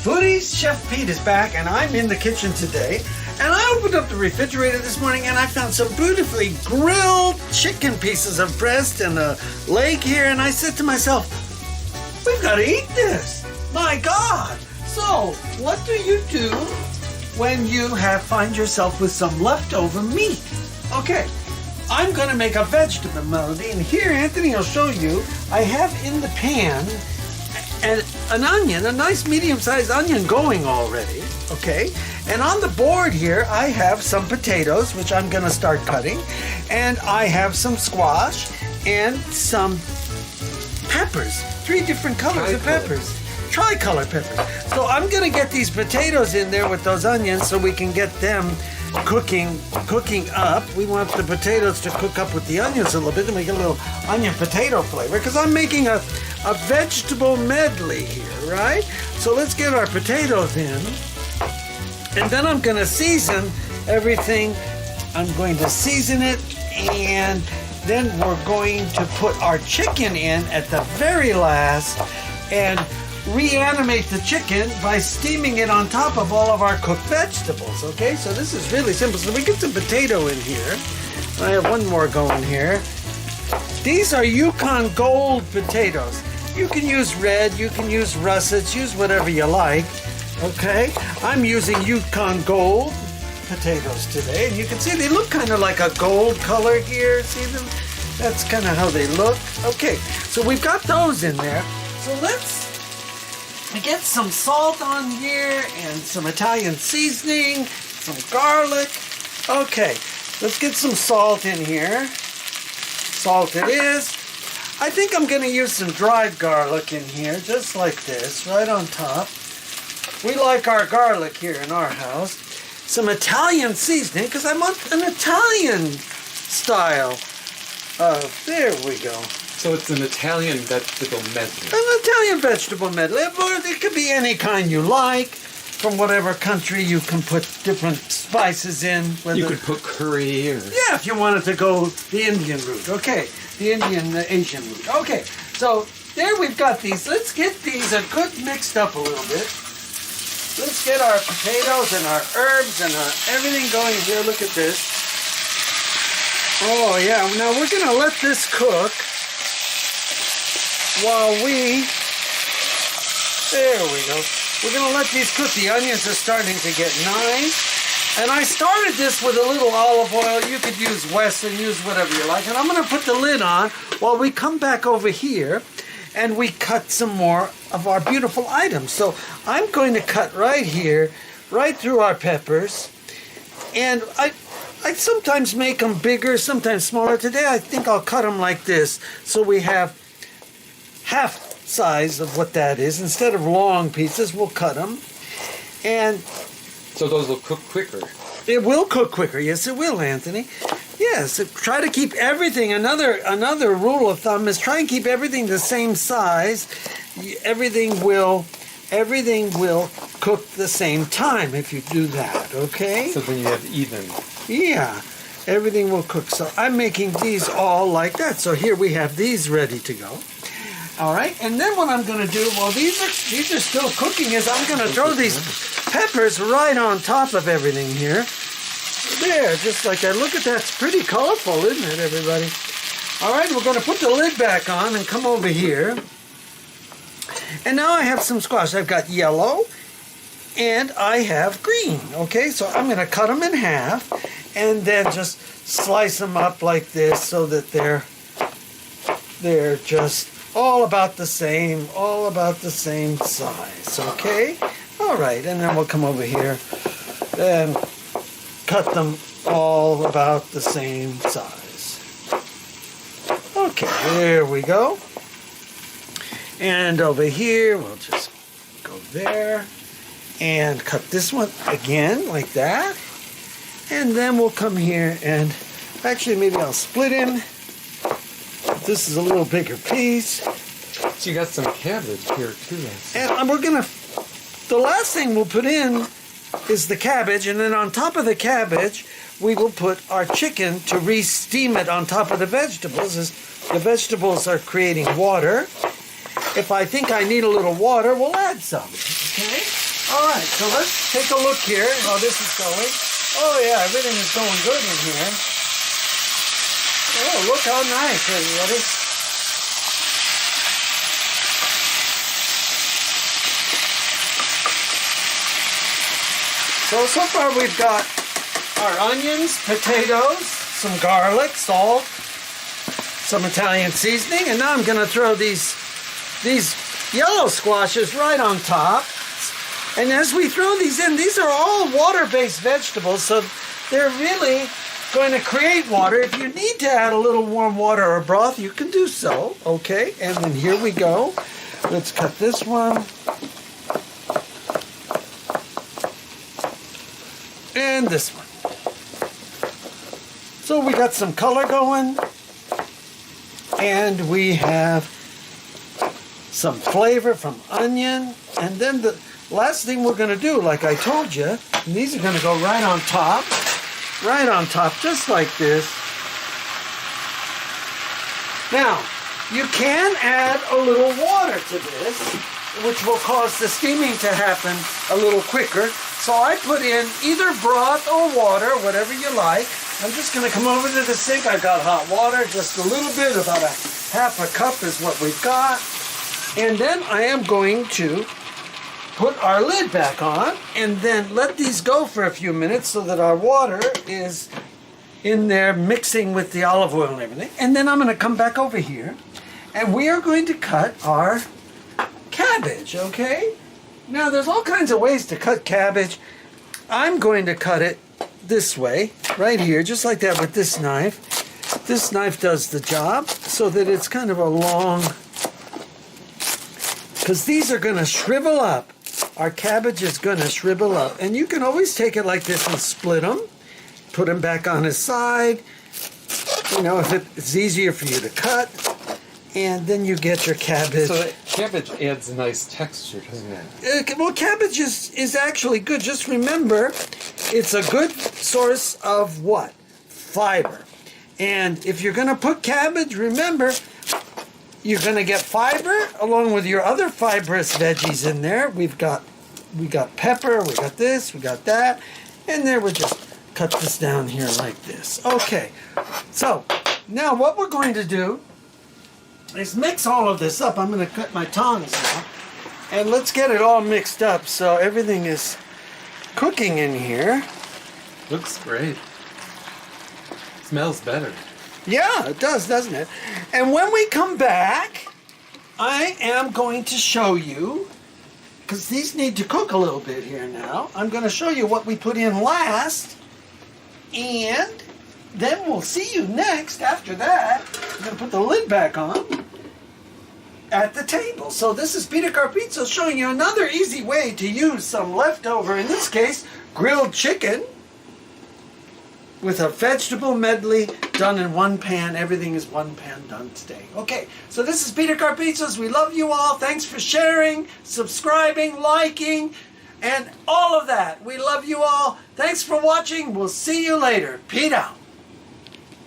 Foodies, Chef Pete is back, and I'm in the kitchen today. And I opened up the refrigerator this morning, and I found some beautifully grilled chicken pieces of breast and a leg here. And I said to myself, we've got to eat this. My God. So, what do you do when you find yourself with some leftover meat? Okay, I'm going to make a vegetable melody. And here, Anthony will show you, I have in the pan an onion, a nice medium-sized onion going already, okay? And on the board here, I have some potatoes, which I'm gonna start cutting, and I have some squash and some peppers, 3 different colors of peppers. Tricolor peppers. So I'm gonna get these potatoes in there with those onions so we can get them cooking up. We want the potatoes to cook up with the onions a little bit to make a little onion potato flavor, because I'm making a vegetable medley here, right? So let's get our potatoes in, and then I'm gonna season everything. I'm going to season it, and then we're going to put our chicken in at the very last and reanimate the chicken by steaming it on top of all of our cooked vegetables, okay? So this is really simple. So we get some potato in here. I have one more going here. These are Yukon Gold potatoes. You can use red, you can use russets, use whatever you like, okay? I'm using Yukon Gold potatoes today, and you can see they look kind of like a gold color here. See them? That's kind of how they look. Okay, so we've got those in there. So let's get some salt on here and some Italian seasoning, some garlic. Okay, let's get some salt in here. Salt it is. I think I'm going to use some dried garlic in here, just like this, right on top. We like our garlic here in our house. Some Italian seasoning, because I want an Italian style. There we go. So it's an Italian vegetable medley. An Italian vegetable medley, or it could be any kind you like. From whatever country, you can put different spices in. You could put curry or... Yeah, if you wanted to go the Indian route. Okay, the Asian route. Okay, so there we've got these. Let's get these a good mixed up a little bit. Let's get our potatoes and our herbs and everything going here. Look at this. Oh, yeah. Now we're going to let this cook while there we go. We're going to let these cook. The onions are starting to get nice. And I started this with a little olive oil. You could use Wesson, use whatever you like. And I'm going to put the lid on while we come back over here and we cut some more of our beautiful items. So I'm going to cut right here, right through our peppers. And I sometimes make them bigger, sometimes smaller. Today I think I'll cut them like this so we have half size of what that is. Instead of long pieces, we'll cut them. And so those will cook quicker. It will cook quicker. Yes, it will, Anthony. Yes, try to keep everything. Another rule of thumb is try and keep everything the same size. Everything will cook the same time if you do that, okay? So then you have even. Yeah, everything will cook. So I'm making these all like that. So here we have these ready to go. All right, and then what I'm going to do, while these are still cooking, is I'm going to throw these peppers right on top of everything here. There, just like that. Look at that. It's pretty colorful, isn't it, everybody? All right, we're going to put the lid back on and come over here. And now I have some squash. I've got yellow and I have green. Okay, so I'm going to cut them in half and then just slice them up like this so that they're just all about the same size, okay? All right, and then we'll come over here and cut them all about the same size. Okay, there we go. And over here, we'll just go there and cut this one again like that. And then we'll come here and actually maybe I'll split him. This is a little bigger piece. So you got some cabbage here too. And we're gonna, the last thing we'll put in is the cabbage, and then on top of the cabbage, we will put our chicken to re-steam it on top of the vegetables, as the vegetables are creating water. if I think I need a little water, we'll add some. Okay? All right, so let's take a look here how this is going. Oh yeah, everything is going good in here. Oh, look how nice, everybody. So far we've got our onions, potatoes, some garlic, salt, some Italian seasoning, and now I'm going to throw these yellow squashes right on top. And as we throw these in, these are all water-based vegetables, so they're really going to create water. If you need to add a little warm water or broth, you can do so, okay? And then here we go. Let's cut this one. And this one. So we got some color going, and we have some flavor from onion, and then the last thing we're going to do, like I told you, and these are going to go right on top, just like this. Now, you can add a little water to this, which will cause the steaming to happen a little quicker. So I put in either broth or water, whatever you like. I'm just going to come over to the sink. I've got hot water, just a little bit, about a half a cup is what we've got. And then I am going to put our lid back on and then let these go for a few minutes so that our water is in there mixing with the olive oil and everything. And then I'm going to come back over here and we are going to cut our cabbage, okay? Now there's all kinds of ways to cut cabbage. I'm going to cut it this way, right here, just like that with this knife. This knife does the job so that it's kind of a long, because these are going to shrivel up. Our cabbage is going to shrivel up. And you can always take it like this and split them, put them back on his side, you know, if it's easier for you to cut. And then you get your cabbage. So that cabbage adds a nice texture, doesn't it? Well, cabbage is actually good. Just remember, it's a good source of what? Fiber. And if you're going to put cabbage, remember, you're going to get fiber along with your other fibrous veggies in there. We got pepper, we got this, we got that. And then we'll just cut this down here like this. Okay. So, now what we're going to do is mix all of this up. I'm going to cut my tongs now. And let's get it all mixed up so everything is cooking in here. Looks great. Smells better. Yeah, it does, doesn't it? And when we come back, I am going to show you, because these need to cook a little bit here now, I'm going to show you what we put in last, and then we'll see you next after that. I'm going to put the lid back on at the table. So this is Peter Carpizzo showing you another easy way to use some leftover, in this case, grilled chicken with a vegetable medley done in one pan. Everything is one pan done today. Okay, so this is Peter Carpizzo's. We love you all. Thanks for sharing, subscribing, liking, and all of that. We love you all. Thanks for watching. We'll see you later. Pete out.